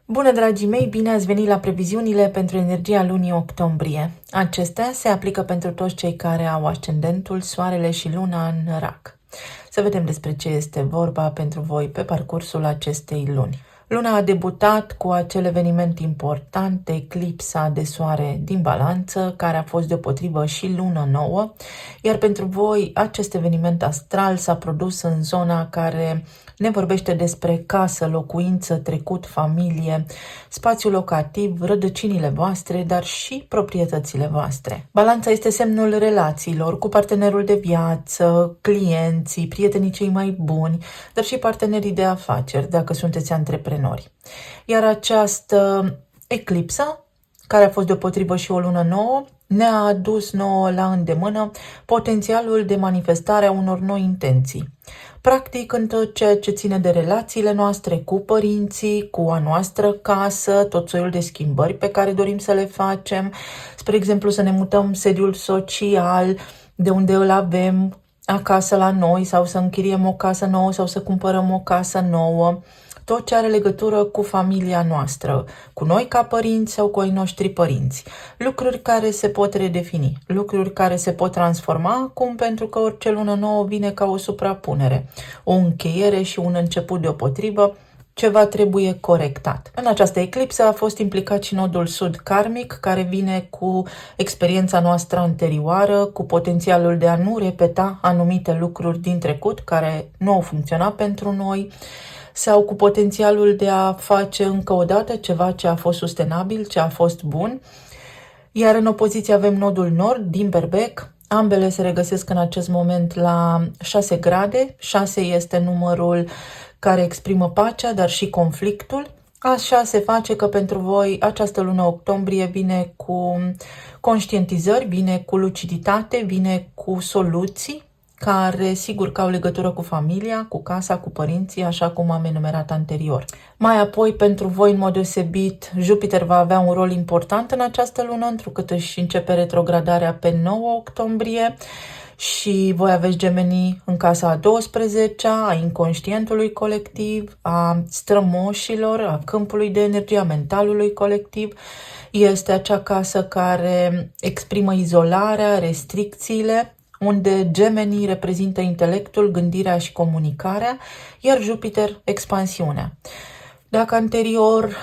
Bună, dragii mei! Bine ați venit la previziunile pentru energia lunii octombrie. Acestea se aplică pentru toți cei care au ascendentul, soarele și luna în rac. Să vedem despre ce este vorba pentru voi pe parcursul acestei luni. Luna a debutat cu acel eveniment important, eclipsa de soare din balanță, care a fost deopotrivă și lună nouă, iar pentru voi acest eveniment astral s-a produs în zona care ne vorbește despre casă, locuință, trecut, familie, spațiu locativ, rădăcinile voastre, dar și proprietățile voastre. Balanța este semnul relațiilor cu partenerul de viață, clienții, prietenii cei mai buni, dar și partenerii de afaceri, dacă sunteți antreprenori. Iar această eclipsă, care a fost deopotrivă și o lună nouă, ne-a adus nouă la îndemână potențialul de manifestare a unor noi intenții. Practic, în tot ceea ce ține de relațiile noastre cu părinții, cu a noastră casă, tot soiul de schimbări pe care dorim să le facem, spre exemplu să ne mutăm sediul social de unde îl avem acasă la noi sau să închiriem o casă nouă sau să cumpărăm o casă nouă, tot ce are legătură cu familia noastră, cu noi ca părinți sau cu ai noștri părinți. Lucruri care se pot redefini, lucruri care se pot transforma acum, pentru că orice lună nouă vine ca o suprapunere, o încheiere și un început deopotrivă. Ceva trebuie corectat. În această eclipsă a fost implicat și nodul sud karmic, care vine cu experiența noastră anterioară, cu potențialul de a nu repeta anumite lucruri din trecut care nu au funcționat pentru noi, sau cu potențialul de a face încă o dată ceva ce a fost sustenabil, ce a fost bun. Iar în opoziție avem nodul nord din Berbec. Ambele se regăsesc în acest moment la 6 grade. 6 este numărul care exprimă pacea, dar și conflictul. Așa se face că pentru voi această lună octombrie vine cu conștientizări, vine cu luciditate, vine cu soluții care sigur că au legătură cu familia, cu casa, cu părinții, așa cum am enumerat anterior. Mai apoi, pentru voi, în mod deosebit, Jupiter va avea un rol important în această lună, întrucât își începe retrogradarea pe 9 octombrie și voi aveți Gemenii în casa a 12-a, a inconștientului colectiv, a strămoșilor, a câmpului de energie, a mentalului colectiv. Este acea casă care exprimă izolarea, restricțiile, unde Gemenii reprezintă intelectul, gândirea și comunicarea, iar Jupiter expansiunea. Dacă anterior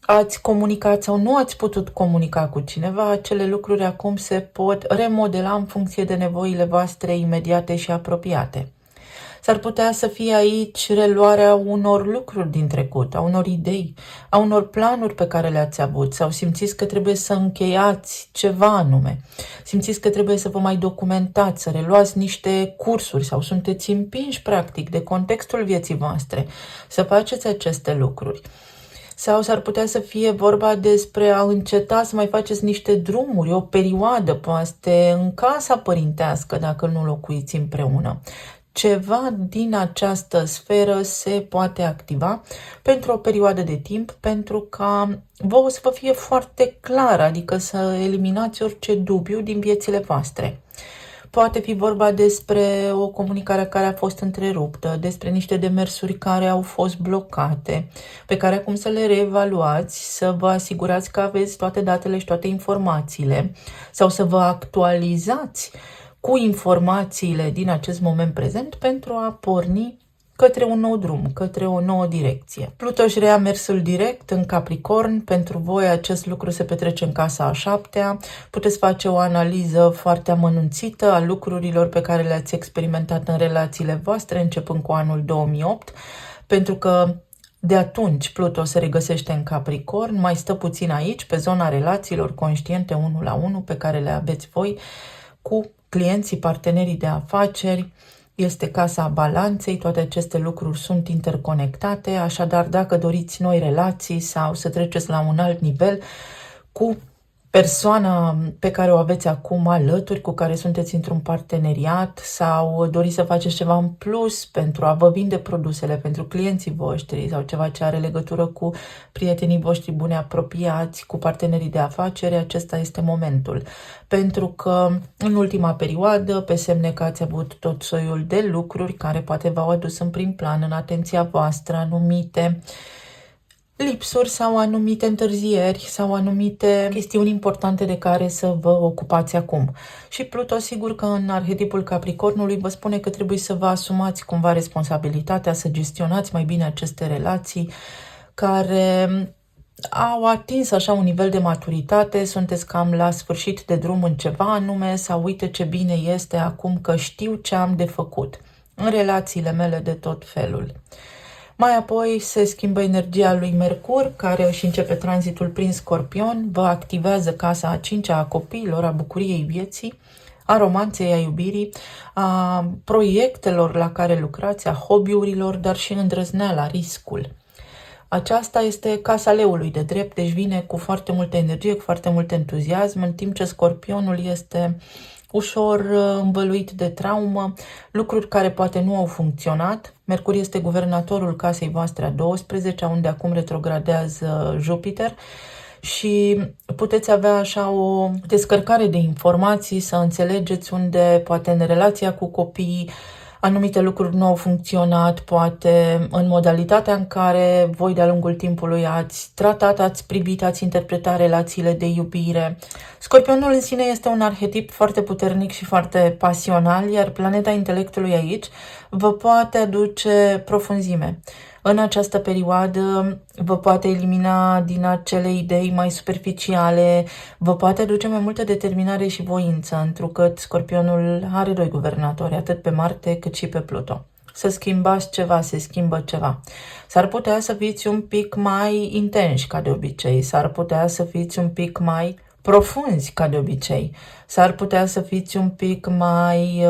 ați comunicat sau nu ați putut comunica cu cineva, acele lucruri acum se pot remodela în funcție de nevoile voastre imediate și apropiate. S-ar putea să fie aici reluarea unor lucruri din trecut, a unor idei, a unor planuri pe care le-ați avut, sau simțiți că trebuie să încheiați ceva anume, simțiți că trebuie să vă mai documentați, să reluați niște cursuri sau sunteți împinși practic de contextul vieții voastre să faceți aceste lucruri. Sau s-ar putea să fie vorba despre a înceta să mai faceți niște drumuri, o perioadă, poate în casa părintească, dacă nu locuiți împreună. Ceva din această sferă se poate activa pentru o perioadă de timp, pentru ca vouă să vă fie foarte clar, adică să eliminați orice dubiu din viețile voastre. Poate fi vorba despre o comunicare care a fost întreruptă, despre niște demersuri care au fost blocate, pe care acum să le reevaluați, să vă asigurați că aveți toate datele și toate informațiile, sau să vă actualizați cu informațiile din acest moment prezent pentru a porni către un nou drum, către o nouă direcție. Pluto își reia mersul direct în Capricorn. Pentru voi acest lucru se petrece în casa a 7-a. Puteți face o analiză foarte amănunțită a lucrurilor pe care le-ați experimentat în relațiile voastre, începând cu anul 2008, pentru că de atunci Pluto se regăsește în Capricorn, mai stă puțin aici, pe zona relațiilor conștiente 1 la 1 pe care le aveți voi cu clienții, partenerii de afaceri. Este casa balanței, toate aceste lucruri sunt interconectate, așadar dacă doriți noi relații sau să treceți la un alt nivel cu persoana pe care o aveți acum alături, cu care sunteți într-un parteneriat, sau doriți să faceți ceva în plus pentru a vă vinde produsele pentru clienții voștri sau ceva ce are legătură cu prietenii voștri buni apropiați, cu partenerii de afaceri, acesta este momentul. Pentru că în ultima perioadă, pe semne că ați avut tot soiul de lucruri care poate v-au adus în prim plan, în atenția voastră, anumite lipsuri sau anumite întârzieri sau anumite chestiuni importante de care să vă ocupați acum. Și Pluto, sigur că în arhetipul Capricornului vă spune că trebuie să vă asumați cumva responsabilitatea, să gestionați mai bine aceste relații care au atins așa un nivel de maturitate, sunteți cam la sfârșit de drum în ceva anume sau uite ce bine este acum că știu ce am de făcut în relațiile mele de tot felul. Mai apoi se schimbă energia lui Mercur, care își începe tranzitul prin Scorpion, vă activează casa a cincea a copiilor, a bucuriei vieții, a romanței, a iubirii, a proiectelor la care lucrați, a hobby-urilor, dar și îndrăzneala, riscul. Aceasta este casa leului de drept, deci vine cu foarte multă energie, cu foarte mult entuziasm, în timp ce Scorpionul este ușor învăluit de traumă, lucruri care poate nu au funcționat. Mercur este guvernatorul casei voastre a 12-a, unde acum retrogradează Jupiter și puteți avea așa o descărcare de informații, să înțelegeți unde poate în relația cu copiii anumite lucruri nu au funcționat, poate în modalitatea în care voi de-a lungul timpului ați tratat, ați privit, ați interpretat relațiile de iubire. Scorpionul în sine este un arhetip foarte puternic și foarte pasional, iar planeta intelectului aici vă poate aduce profunzime. În această perioadă vă poate elimina din acele idei mai superficiale, vă poate aduce mai multă determinare și voință, întrucât Scorpionul are doi guvernatori, atât pe Marte cât și pe Pluto. Să schimbați ceva, se schimbă ceva. S-ar putea să fiți un pic mai intenși ca de obicei, s-ar putea să fiți un pic mai profunzi ca de obicei, s-ar putea să fiți un pic mai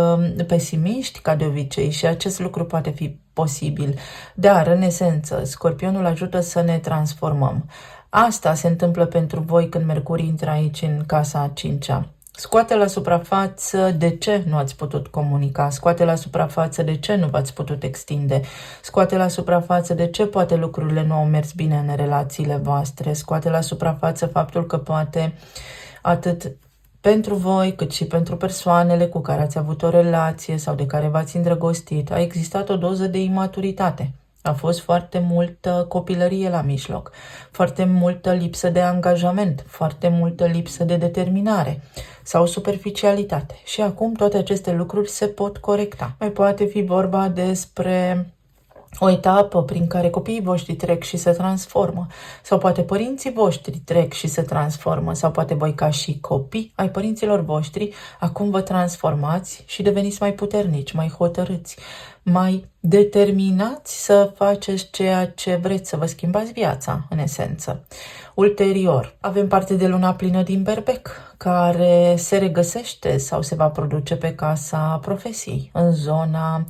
pesimiști ca de obicei și acest lucru poate fi posibil. Dar, în esență, Scorpionul ajută să ne transformăm. Asta se întâmplă pentru voi când Mercur intră aici în casa a cincea. Scoate la suprafață de ce nu ați putut comunica, scoate la suprafață de ce nu v-ați putut extinde, scoate la suprafață de ce poate lucrurile nu au mers bine în relațiile voastre, scoate la suprafață faptul că poate atât pentru voi, cât și pentru persoanele cu care ați avut o relație sau de care v-ați îndrăgostit, a existat o doză de imaturitate. A fost foarte multă copilărie la mijloc, foarte multă lipsă de angajament, foarte multă lipsă de determinare sau superficialitate. Și acum toate aceste lucruri se pot corecta. Mai poate fi vorba despre o etapă prin care copiii voștri trec și se transformă, sau poate părinții voștri trec și se transformă, sau poate voi ca și copii ai părinților voștri acum vă transformați și deveniți mai puternici, mai hotărâți, mai determinați să faceți ceea ce vreți, să vă schimbați viața, în esență. Ulterior, avem parte de luna plină din Berbec, care se regăsește sau se va produce pe casa profesiei, în zona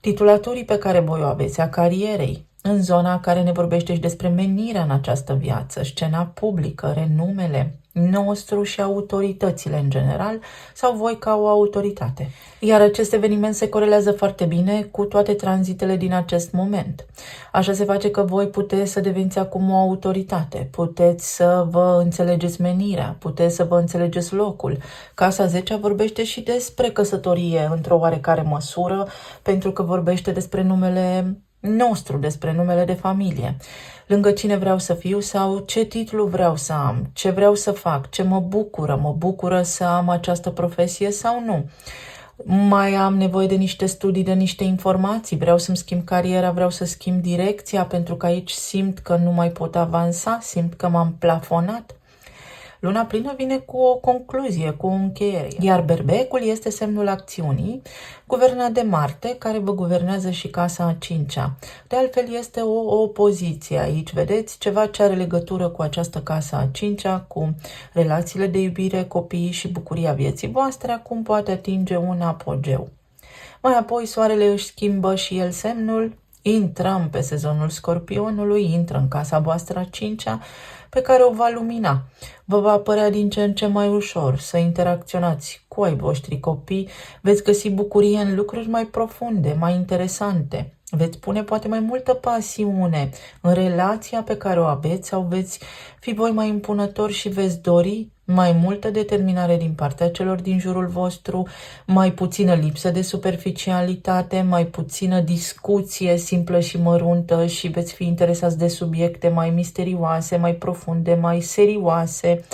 titulaturii pe care voi o aveți, a carierei, în zona care ne vorbește și despre menirea în această viață, scena publică, renumele nostru și autoritățile în general, sau voi ca o autoritate. Iar acest eveniment se corelează foarte bine cu toate tranzitele din acest moment. Așa se face că voi puteți să deveniți acum o autoritate, puteți să vă înțelegeți menirea, puteți să vă înțelegeți locul. Casa 10 vorbește și despre căsătorie într-o oarecare măsură, pentru că vorbește despre numele nostru, despre numele de familie, lângă cine vreau să fiu sau ce titlu vreau să am, ce vreau să fac, ce mă bucură să am această profesie sau nu. Mai am nevoie de niște studii, de niște informații, vreau să-mi schimb cariera, vreau să schimb direcția, pentru că aici simt că nu mai pot avansa, simt că m-am plafonat. Luna plină vine cu o concluzie, cu o încheiere, iar Berbecul este semnul acțiunii, guvernat de Marte, care vă guvernează și casa a cincea. De altfel este o opoziție aici, vedeți, ceva ce are legătură cu această casa a cincea, cu relațiile de iubire, copii și bucuria vieții voastre, acum poate atinge un apogeu. Mai apoi soarele își schimbă și el semnul, intrăm pe sezonul Scorpionului, intră în casa voastră a cincea, pe care o va lumina. Vă va apărea din ce în ce mai ușor să interacționați cu ai voștri copii, veți găsi bucurie în lucruri mai profunde, mai interesante. veți pune poate mai multă pasiune în relația pe care o aveți sau veți fi voi mai impunători și veți dori mai multă determinare din partea celor din jurul vostru, mai puțină lipsă de superficialitate, mai puțină discuție simplă și măruntă și veți fi interesați de subiecte mai misterioase, mai profunde, mai serioase.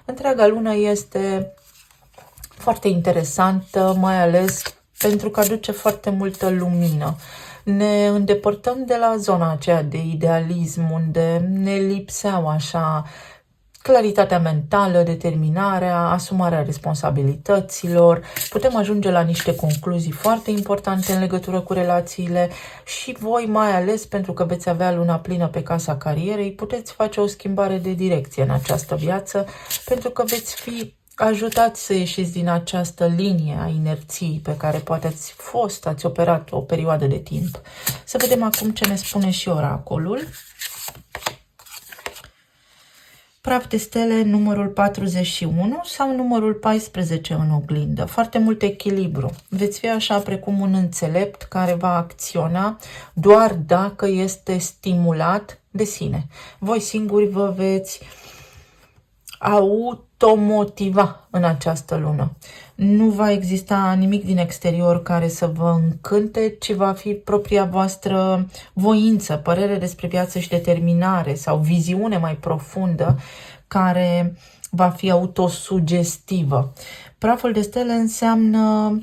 Întreaga lună este foarte interesantă, mai ales pentru că aduce foarte multă lumină. Ne îndepărtăm de la zona aceea de idealism, unde ne lipseau așa claritatea mentală, determinarea, asumarea responsabilităților. Putem ajunge la niște concluzii foarte importante în legătură cu relațiile și voi, mai ales pentru că veți avea luna plină pe casa carierei, puteți face o schimbare de direcție în această viață, pentru că veți fi ajutați să ieșiți din această linie a inerției pe care poate ați operat o perioadă de timp. Să vedem acum ce ne spune și oracolul. Praf de stele, numărul 41 sau numărul 14 în oglindă. Foarte mult echilibru. Veți fi așa precum un înțelept care va acționa doar dacă este stimulat de sine. Voi singuri vă veți automotiva în această lună. Nu va exista nimic din exterior care să vă încânte, ci va fi propria voastră voință, părere despre viață și determinare sau viziune mai profundă care va fi autosugestivă. Praful de stele înseamnă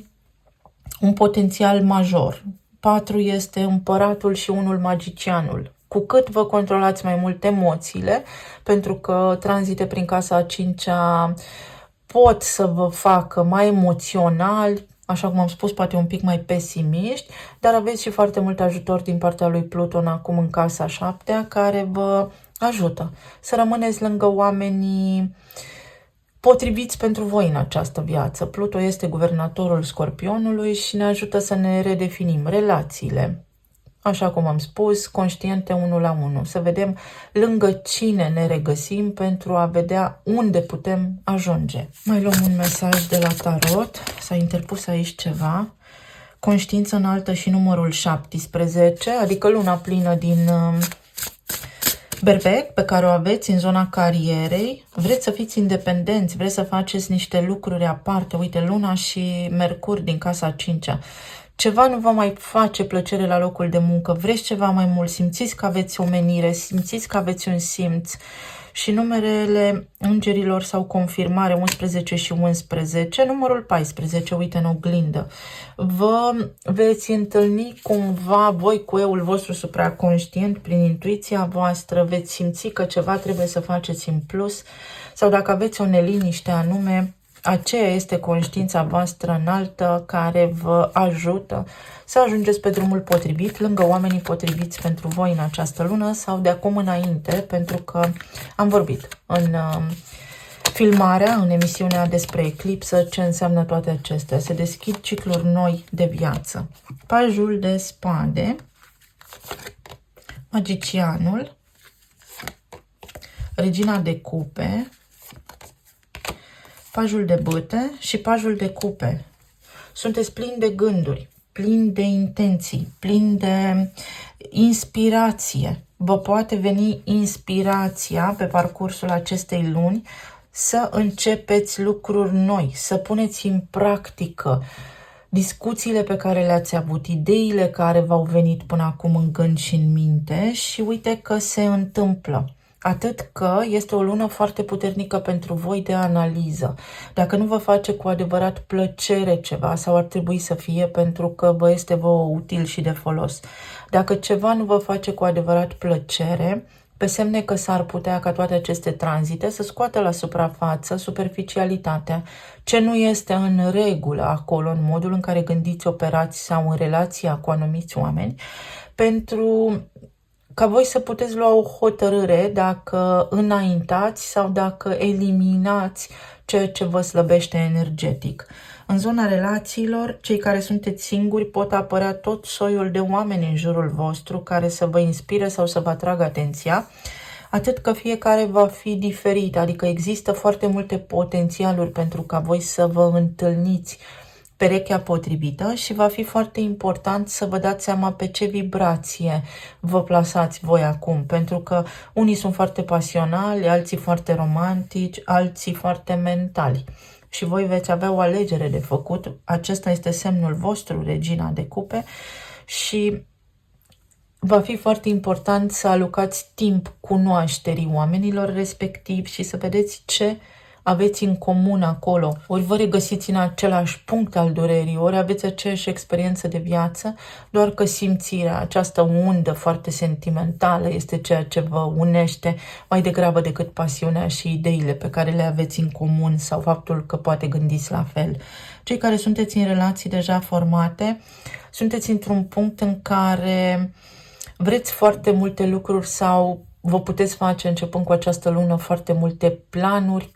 un potențial major. 4 este împăratul și 1 magicianul. Cu cât vă controlați mai mult emoțiile, pentru că tranzite prin casa a 5-a pot să vă facă mai emoționali, așa cum am spus, poate un pic mai pesimiști, dar aveți și foarte mult ajutor din partea lui Pluton acum în casa a 7-a, care vă ajută să rămâneți lângă oamenii potriviți pentru voi în această viață. Pluto este guvernatorul Scorpionului și ne ajută să ne redefinim relațiile. Așa cum am spus, conștiente 1 la 1. Să vedem lângă cine ne regăsim pentru a vedea unde putem ajunge. Mai luăm un mesaj de la tarot. S-a interpus aici ceva. Conștiință înaltă și numărul 17, adică luna plină din Berbec, pe care o aveți în zona carierei. Vreți să fiți independenți, vreți să faceți niște lucruri aparte. Uite, Luna și Mercur din casa a 5-a. Ceva nu vă mai face plăcere la locul de muncă, vreți ceva mai mult, simțiți că aveți o menire, simțiți că aveți un simț. Și numerele îngerilor sau confirmare 11 și 11, numărul 14, uite în oglindă. Vă veți întâlni cumva voi cu eul vostru supraconștient, prin intuiția voastră, veți simți că ceva trebuie să faceți în plus sau dacă aveți o neliniște anume, aceea este conștiința voastră înaltă care vă ajută să ajungeți pe drumul potrivit, lângă oamenii potriviți pentru voi în această lună sau de acum înainte, pentru că am vorbit în filmarea, în emisiunea despre eclipsă, ce înseamnă toate acestea. Se deschid cicluri noi de viață. Pajul de spade, magicianul, regina de cupe, pajul de bâte și pajul de cupe. Sunteți plini de gânduri, plini de intenții, plini de inspirație. Vă poate veni inspirația pe parcursul acestei luni să începeți lucruri noi, să puneți în practică discuțiile pe care le-ați avut, ideile care v-au venit până acum în gând și în minte și uite că se întâmplă. Atât că este o lună foarte puternică pentru voi de analiză. Dacă nu vă face cu adevărat plăcere ceva sau ar trebui să fie pentru că vă este vouă util și de folos. Dacă ceva nu vă face cu adevărat plăcere, pe semne că s-ar putea ca toate aceste tranzite să scoată la suprafață superficialitatea, ce nu este în regulă acolo, în modul în care gândiți, operați sau în relația cu anumiți oameni, pentru ca voi să puteți lua o hotărâre dacă înaintați sau dacă eliminați ceea ce vă slăbește energetic. În zona relațiilor, cei care sunteți singuri pot apărea tot soiul de oameni în jurul vostru care să vă inspire sau să vă atragă atenția, atât că fiecare va fi diferit, adică există foarte multe potențialuri pentru ca voi să vă întâlniți perechea potrivită și va fi foarte important să vă dați seama pe ce vibrație vă plasați voi acum, pentru că unii sunt foarte pasionali, alții foarte romantici, alții foarte mentali. Și voi veți avea o alegere de făcut. Acesta este semnul vostru, Regina de Cupe, și va fi foarte important să alocați timp cunoașterii oamenilor respectivi și să vedeți ce aveți în comun acolo. Ori vă regăsiți în același punct al durerii, ori aveți aceeași experiență de viață, doar că simțirea, această undă foarte sentimentală este ceea ce vă unește mai degrabă decât pasiunea și ideile pe care le aveți în comun sau faptul că poate gândiți la fel. Cei care sunteți în relații deja formate, sunteți într-un punct în care vreți foarte multe lucruri sau vă puteți face, începând cu această lună, foarte multe planuri,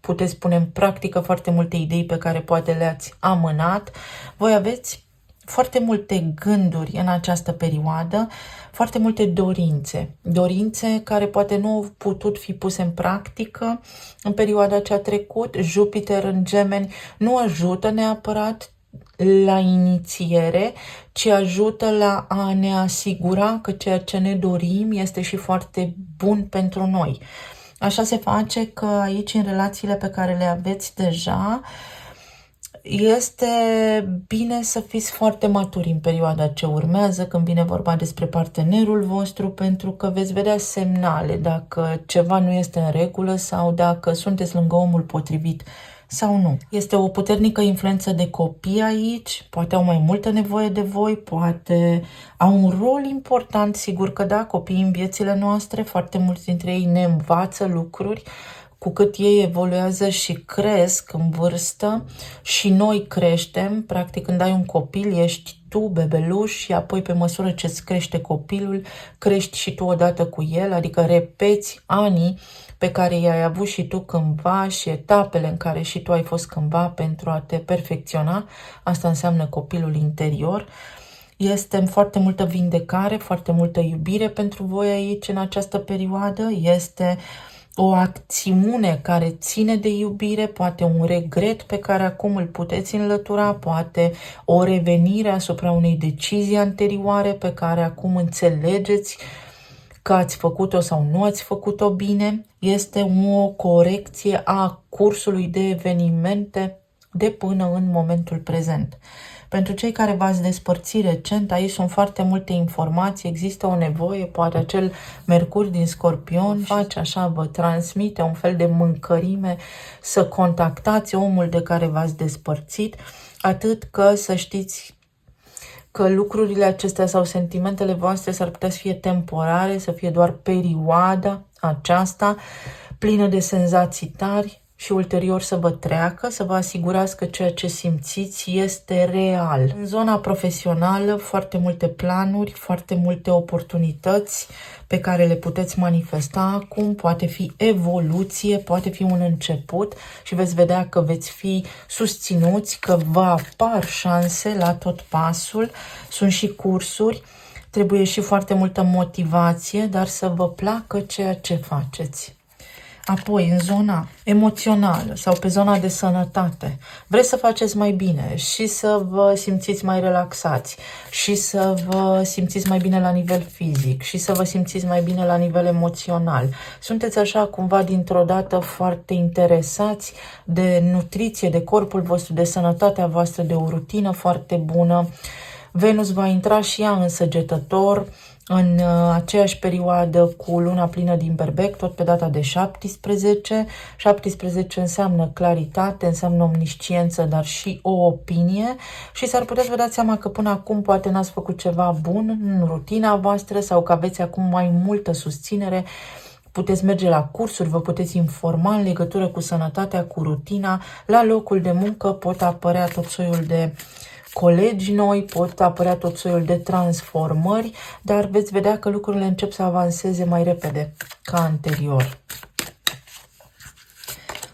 puteți pune în practică foarte multe idei pe care poate le-ați amânat. Voi aveți foarte multe gânduri în această perioadă, foarte multe dorințe care poate nu au putut fi puse în practică în perioada ce a trecut. Jupiter în Gemeni nu ajută neapărat la inițiere, ci ajută la a ne asigura că ceea ce ne dorim este și foarte bun pentru noi. Așa se face că aici, în relațiile pe care le aveți deja, este bine să fiți foarte maturi în perioada ce urmează, când vine vorba despre partenerul vostru, pentru că veți vedea semnale dacă ceva nu este în regulă sau dacă sunteți lângă omul potrivit sau nu. Este o puternică influență de copii aici, poate au mai multă nevoie de voi, poate au un rol important, sigur că da, copiii în viețile noastre, foarte mulți dintre ei ne învață lucruri, cu cât ei evoluează și cresc în vârstă și noi creștem. Practic, când ai un copil, ești tu bebeluș și apoi pe măsură ce îți crește copilul, crești și tu odată cu el, adică repeți anii pe care i-ai avut și tu cândva și etapele în care și tu ai fost cândva pentru a te perfecționa. Asta înseamnă copilul interior. Este foarte multă vindecare, foarte multă iubire pentru voi aici în această perioadă. Este o acțiune care ține de iubire, poate un regret pe care acum îl puteți înlătura, poate o revenire asupra unei decizii anterioare pe care acum înțelegeți că ați făcut-o sau nu ați făcut-o bine. Este o corecție a cursului de evenimente de până în momentul prezent. Pentru cei care v-ați despărțit recent, aici sunt foarte multe informații, există o nevoie, poate acel Mercur din Scorpion face așa, vă transmite un fel de mâncărime să contactați omul de care v-ați despărțit, atât că să știți că lucrurile acestea sau sentimentele voastre s-ar putea să fie temporare, să fie doar perioada aceasta, plină de senzații tari, și ulterior să vă treacă, să vă asigurați că ceea ce simțiți este real. În zona profesională, foarte multe planuri, foarte multe oportunități pe care le puteți manifesta acum, poate fi evoluție, poate fi un început și veți vedea că veți fi susținuți, că vă apar șanse la tot pasul, sunt și cursuri, trebuie și foarte multă motivație, dar să vă placă ceea ce faceți. Apoi, în zona emoțională sau pe zona de sănătate, vreți să faceți mai bine și să vă simțiți mai relaxați și să vă simțiți mai bine la nivel fizic și să vă simțiți mai bine la nivel emoțional. Sunteți așa cumva dintr-o dată foarte interesați de nutriție, de corpul vostru, de sănătatea voastră, de o rutină foarte bună. Venus va intra și ea în Săgetător în aceeași perioadă cu luna plină din Berbec, tot pe data de 17. 17 înseamnă claritate, înseamnă omnisciență, dar și o opinie și s-ar putea să vă dați seama că până acum poate n-ați făcut ceva bun în rutina voastră sau că aveți acum mai multă susținere. Puteți merge la cursuri, vă puteți informa în legătură cu sănătatea, cu rutina. La locul de muncă pot apărea tot soiul de colegi noi, pot apărea tot soiul de transformări, dar veți vedea că lucrurile încep să avanseze mai repede ca anterior.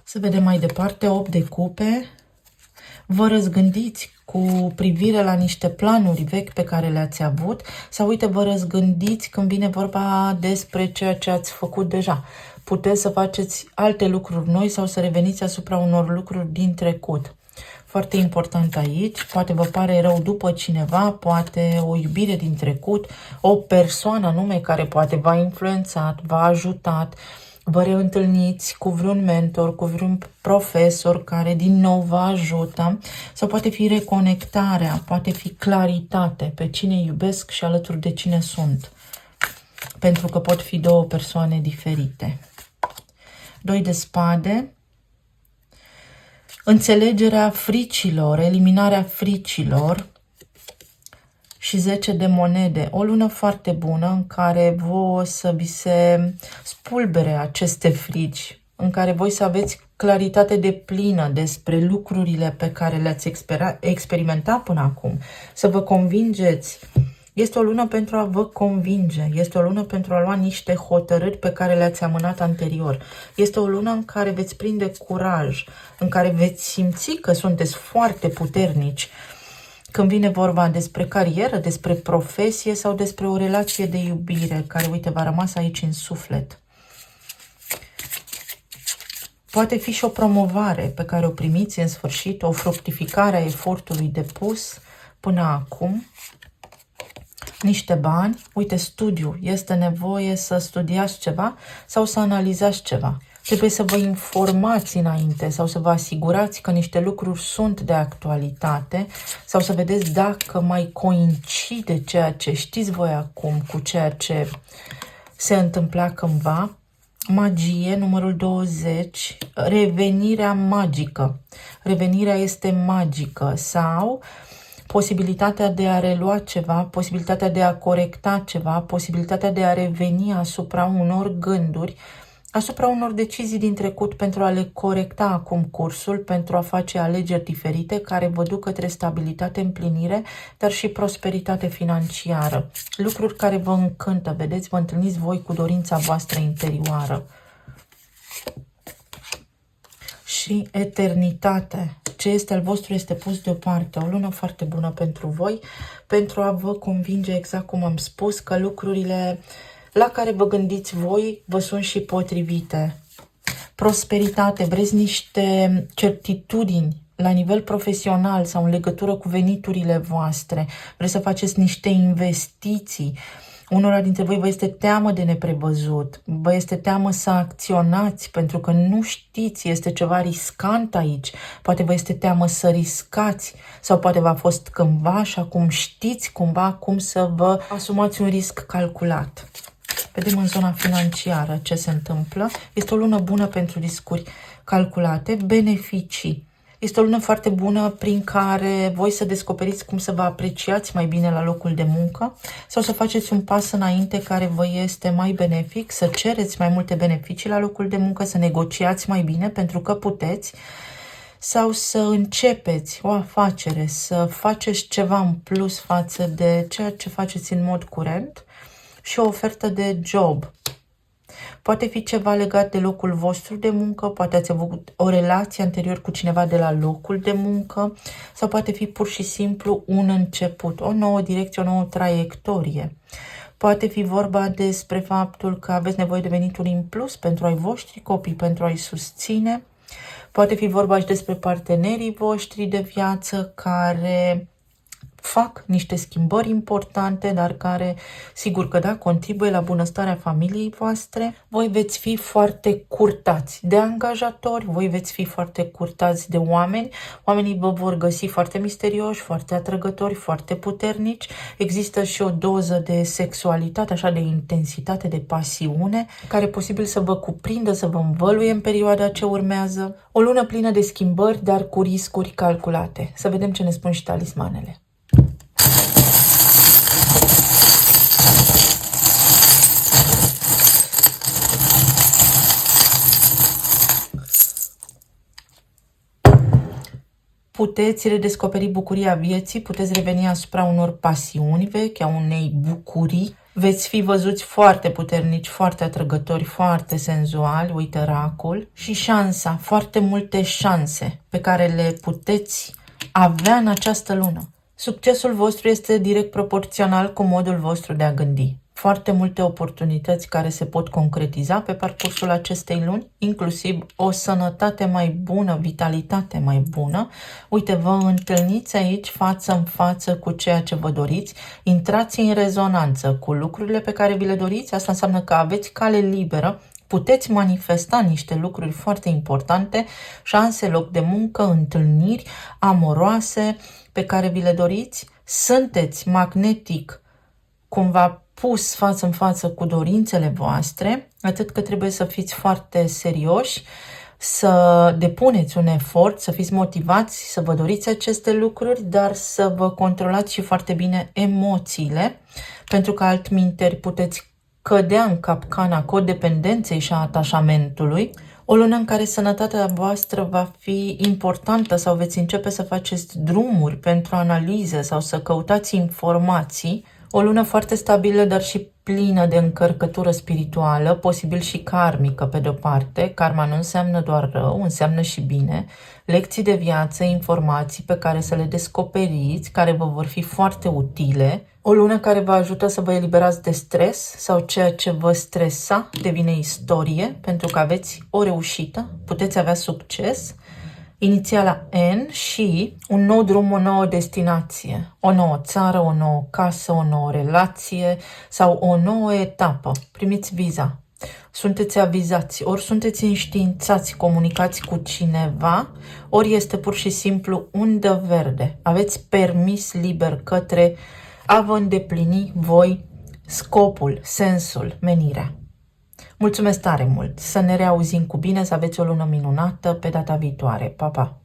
Să vedem mai departe, 8 de cupe. Vă răzgândiți cu privire la niște planuri vechi pe care le-ați avut sau, uite, vă răzgândiți când vine vorba despre ceea ce ați făcut deja. Puteți să faceți alte lucruri noi sau să reveniți asupra unor lucruri din trecut. Foarte important aici, poate vă pare rău după cineva, poate o iubire din trecut, o persoană anume care poate v-a influențat, v-a ajutat, vă reîntâlniți cu vreun mentor, cu vreun profesor care din nou vă ajută, sau poate fi reconectarea, poate fi claritate pe cine iubesc și alături de cine sunt, pentru că pot fi două persoane diferite. 2 de spade, înțelegerea fricilor, eliminarea fricilor și 10 de monede. O lună foarte bună în care voi o să vi se spulbere aceste frici, în care voi să aveți claritate deplină despre lucrurile pe care le-ați experimentat până acum, să vă convingeți. Este o lună pentru a vă convinge, este o lună pentru a lua niște hotărâri pe care le-ați amânat anterior. Este o lună în care veți prinde curaj, în care veți simți că sunteți foarte puternici când vine vorba despre carieră, despre profesie sau despre o relație de iubire care, uite, v-a rămas aici în suflet. Poate fi și o promovare pe care o primiți în sfârșit, o fructificare a efortului depus până acum. Niște bani, uite, studiu, este nevoie să studiați ceva sau să analizați ceva. Trebuie să vă informați înainte sau să vă asigurați că niște lucruri sunt de actualitate sau să vedeți dacă mai coincide ceea ce știți voi acum cu ceea ce se întâmpla cândva. Magie, numărul 20, revenirea magică. Revenirea este magică sau posibilitatea de a relua ceva, posibilitatea de a corecta ceva, posibilitatea de a reveni asupra unor gânduri, asupra unor decizii din trecut pentru a le corecta acum cursul, pentru a face alegeri diferite care vă duc către stabilitate, împlinire, dar și prosperitate financiară. Lucruri care vă încântă, vedeți, vă întâlniți voi cu dorința voastră interioară. Și eternitate. Ce este al vostru este pus deoparte. O lună foarte bună pentru voi, pentru a vă convinge, exact cum am spus, că lucrurile la care vă gândiți voi vă sunt și potrivite. Prosperitate, vreți niște certitudini la nivel profesional sau în legătură cu veniturile voastre, vreți să faceți niște investiții. Unora dintre voi vă este teamă de neprevăzut, vă este teamă să acționați pentru că nu știți, este ceva riscant aici, poate vă este teamă să riscați sau poate v-a fost cândva și acum știți cumva cum să vă asumați un risc calculat. Vedem în zona financiară ce se întâmplă. Este o lună bună pentru riscuri calculate, beneficii. Este o lună foarte bună prin care voi să descoperiți cum să vă apreciați mai bine la locul de muncă sau să faceți un pas înainte care vă este mai benefic, să cereți mai multe beneficii la locul de muncă, să negociați mai bine pentru că puteți, sau să începeți o afacere, să faceți ceva în plus față de ceea ce faceți în mod curent și o ofertă de job. Poate fi ceva legat de locul vostru de muncă, poate ați avut o relație anterior cu cineva de la locul de muncă sau poate fi pur și simplu un început, o nouă direcție, o nouă traiectorie. Poate fi vorba despre faptul că aveți nevoie de venituri în plus pentru ai voștri copii, pentru a-i susține. Poate fi vorba și despre partenerii voștri de viață care fac niște schimbări importante, dar care, sigur că da, contribuie la bunăstarea familiei voastre. Voi veți fi foarte curtați de angajatori, voi veți fi foarte curtați de oameni. Oamenii vă vor găsi foarte misterioși, foarte atrăgători, foarte puternici. Există și o doză de sexualitate, așa de intensitate, de pasiune, care e posibil să vă cuprindă, să vă învăluie în perioada ce urmează. O lună plină de schimbări, dar cu riscuri calculate. Să vedem ce ne spun și talismanele. Puteți redescoperi bucuria vieții, puteți reveni asupra unor pasiuni vechi, a unei bucurii. Veți fi văzuți foarte puternici, foarte atrăgători, foarte senzuali, uite racul. Și șansa, foarte multe șanse pe care le puteți avea în această lună. Succesul vostru este direct proporțional cu modul vostru de a gândi. foarte multe oportunități care se pot concretiza pe parcursul acestei luni, inclusiv o sănătate mai bună, vitalitate mai bună. Uite, vă întâlniți aici față în față cu ceea ce vă doriți, intrați în rezonanță cu lucrurile pe care vi le doriți, asta înseamnă că aveți cale liberă, puteți manifesta niște lucruri foarte importante, șanse, loc de muncă, întâlniri amoroase pe care vi le doriți, sunteți magnetic cumva pus față în față cu dorințele voastre, atât că trebuie să fiți foarte serioși, să depuneți un efort, să fiți motivați, să vă doriți aceste lucruri, dar să vă controlați și foarte bine emoțiile, pentru că altminteri puteți cădea în capcana codependenței și a atașamentului. O lună în care sănătatea voastră va fi importantă sau veți începe să faceți drumuri pentru analize sau să căutați informații. O lună foarte stabilă, dar și plină de încărcătură spirituală, posibil și karmică pe de-o parte. Karma nu înseamnă doar rău, înseamnă și bine. Lecții de viață, informații pe care să le descoperiți, care vă vor fi foarte utile. O lună care vă ajută să vă eliberați de stres sau ceea ce vă stresa devine istorie, pentru că aveți o reușită, puteți avea succes. Inițiala N și un nou drum, o nouă destinație, o nouă țară, o nouă casă, o nouă relație sau o nouă etapă. Primiți viza. Sunteți avizați, ori sunteți înștiințați, comunicați cu cineva, ori este pur și simplu undă verde. Aveți permis liber către a vă îndeplini voi scopul, sensul, menirea. Mulțumesc tare mult! Să ne reauzim cu bine, să aveți o lună minunată pe data viitoare. Pa, pa!